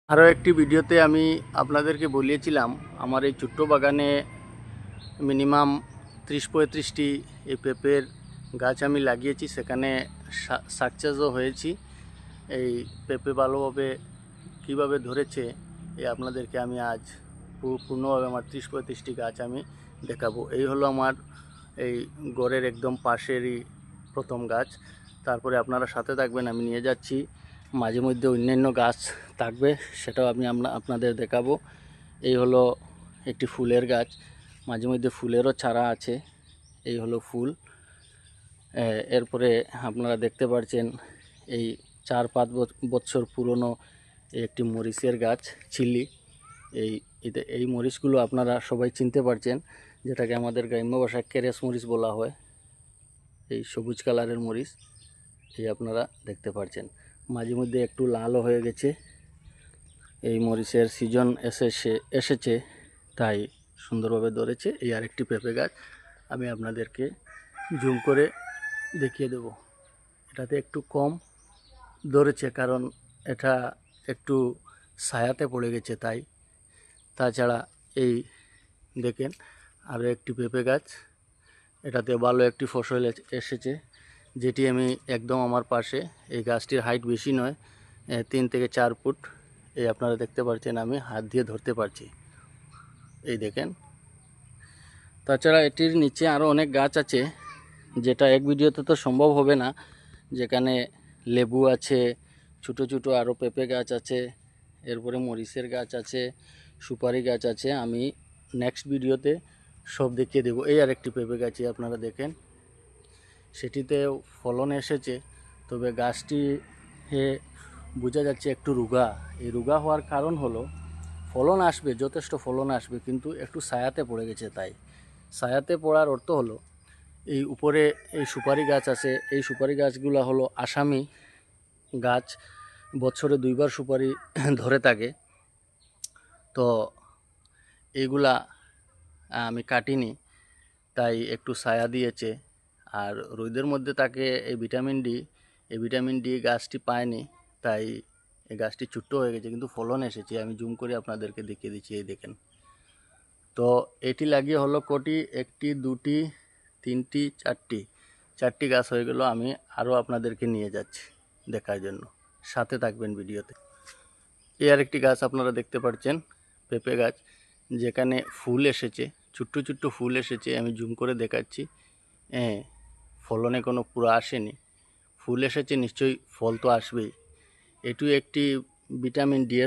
আরও একটি ভিডিওতে আমি আপনাদেরকে বলিয়েছিলাম আমার এই ছোট্ট বাগানে মিনিমাম 30-35টি এই পেঁপের গাছ আমি লাগিয়েছি। সেখানে সাকসেসও হয়েছি। এই পেঁপে ভালোভাবে কীভাবে ধরেছে আপনাদেরকে আমি আজ পূর্ণভাবে আমার 30-35টি গাছ আমি দেখাবো। এই হলো আমার এই ঘরের একদম পাশেরই প্রথম গাছ। তারপরে আপনারা সাথে থাকবেন, আমি নিয়ে যাচ্ছি। মাঝে মধ্যে অন্যান্য গাছ থাকবে, সেটাও আমি আপনাদের দেখাবো। এই হলো একটি ফুলের গাছ, মাঝে মধ্যে ফুলেরও চারা আছে। এই হলো ফুল। এরপরে আপনারা দেখতে পাচ্ছেন এই 4-5 বছর পুরনো একটি মরিচের গাছ, চিলি। এই মরিচগুলো আপনারা সবাই চিনতে পারছেন, যেটাকে আমাদের গ্রাম্য ভাষায় কেরেস মরিচ বলা হয়। এই সবুজ কালারের মরিচ এই আপনারা দেখতে পাচ্ছেন। মাঝে মধ্যে একটু লালও হয়ে গেছে। এই মরিচের সিজন এসেছে, তাই সুন্দরভাবে ধরেছে। এই আরেকটি পেঁপে গাছ আমি আপনাদেরকে জুম করে দেখিয়ে দেব। এটাতে একটু কম ধরেছে, কারণ এটা একটু ছায়াতে পড়ে গেছে তাই। তাছাড়া এই দেখেন আরও একটি পেঁপে গাছ, এটাতে ভালো একটি ফসল এসেছে, যেটি আমি একদম আমার পাশে। এই গাছটির হাইট বেশি নয়, 3 থেকে 4 ফুট। এই আপনারা দেখতে পাচ্ছেন, আমি হাত দিয়ে ধরতে পারছি। এই দেখেন। তাছাড়া এটির নিচে আরও অনেক গাছ আছে, যেটা এক ভিডিওতে তো সম্ভব হবে না। যেখানে লেবু আছে, ছোটো ছোটো আরও পেঁপে গাছ আছে, এরপরে মরিচের গাছ আছে, সুপারি গাছ আছে। আমি নেক্সট ভিডিওতে সব দেখিয়ে দেবো। এই আরেকটি পেঁপে গাছে আপনারা দেখেন, সেটিতে ফলন এসেছে, তবে গাছটি বোঝা যাচ্ছে একটু রুগা। এই রুগা হওয়ার কারণ হলো ফলন আসবে, যথেষ্ট ফলন আসবে, কিন্তু একটু ছায়াতে পড়ে গেছে। তাই ছায়াতে পড়ার অর্থ হলো এই উপরে এই সুপারি গাছ আছে, এই সুপারি গাছগুলো হলো আসামি গাছ, বছরে 2বার সুপারি ধরে থাকে। তো এইগুলা আমি কাটিনি, তাই একটু ছায়া দিয়েছে। আর রোদের মধ্যে থাকে এই ভিটামিন ডি গাছটি পায়নি, তাই এই গাছটি ছোট্ট হয়ে গেছে, কিন্তু ফলন এসেছে। আমি জুম করে আপনাদেরকে দেখিয়ে দিচ্ছি। এই দেখেন। তো এটি লাগিয়ে হলো কটি, 1টি 2টি 3টি 4টি গাছ হয়ে গেল। আমি আরও আপনাদেরকে নিয়ে যাচ্ছি দেখার জন্য, সাথে থাকবেন ভিডিওতে। এই আরেকটি গাছ আপনারা দেখতে পাচ্ছেন, পেঁপে গাছ, যেখানে ফুল এসেছে, ছোট্ট ছোট্ট ফুল এসেছে। আমি জুম করে দেখাচ্ছি। ফলনে কোনো পুরো আসেনি, ফুল এসেছে, নিশ্চয়ই ফল তো আসবেই। এটিও একটি ভিটামিন ডি এর